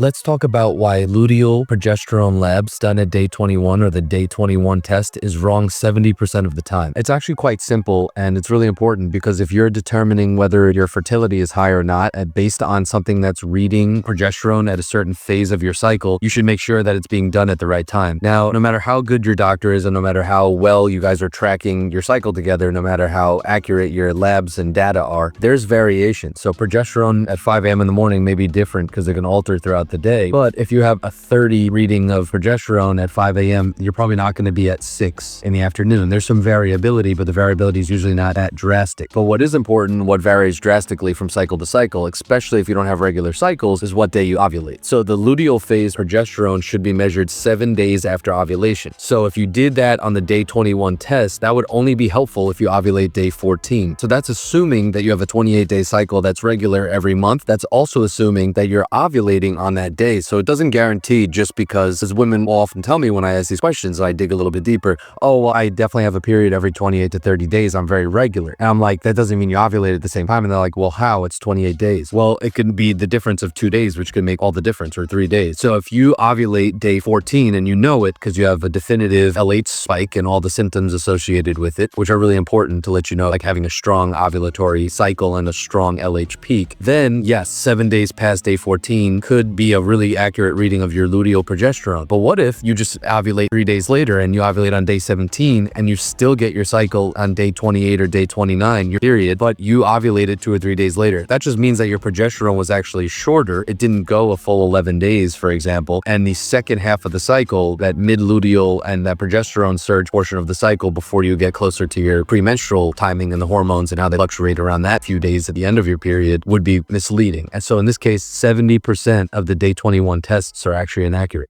Let's talk about why luteal progesterone labs done at day 21 or the day 21 test is wrong 70% of the time. It's actually quite simple, and it's really important because if you're determining whether your fertility is high or not based on something that's reading progesterone at a certain phase of your cycle, you should make sure that it's being done at the right time. Now, no matter how good your doctor is and no matter how well you guys are tracking your cycle together, no matter how accurate your labs and data are, there's variation. So progesterone at 5 a.m. in the morning may be different because it can alter throughout the day. But if you have a 30 reading of progesterone at 5 a.m., you're probably not going to be at 6 in the afternoon. There's some variability, but the variability is usually not that drastic. But what is important, what varies drastically from cycle to cycle, especially if you don't have regular cycles, is what day you ovulate. So the luteal phase progesterone should be measured 7 days after ovulation. So if you did that on the day 21 test, that would only be helpful if you ovulate day 14. So that's assuming that you have a 28-day cycle that's regular every month. That's also assuming that you're ovulating on that day. So it doesn't guarantee, just because, as women will often tell me when I ask these questions, I dig a little bit deeper, oh, well, I definitely have a period every 28 to 30 days. I'm very regular. And I'm like, that doesn't mean you ovulate at the same time. And they're like, well, how? It's 28 days. Well, it could be the difference of 2 days, which could make all the difference, or 3 days. So if you ovulate day 14 and you know it because you have a definitive LH spike and all the symptoms associated with it, which are really important to let you know, like having a strong ovulatory cycle and a strong LH peak, then yes, 7 days past day 14 could be a really accurate reading of your luteal progesterone. But what if you just ovulate 3 days later and you ovulate on day 17 and you still get your cycle on day 28 or day 29, your period, but you ovulated 2 or 3 days later? That just means that your progesterone was actually shorter. It didn't go a full 11 days, for example. And the second half of the cycle, that mid-luteal and that progesterone surge portion of the cycle before you get closer to your premenstrual timing and the hormones and how they fluctuate around that few days at the end of your period, would be misleading. And so in this case, 70% of the day 21 tests are actually inaccurate.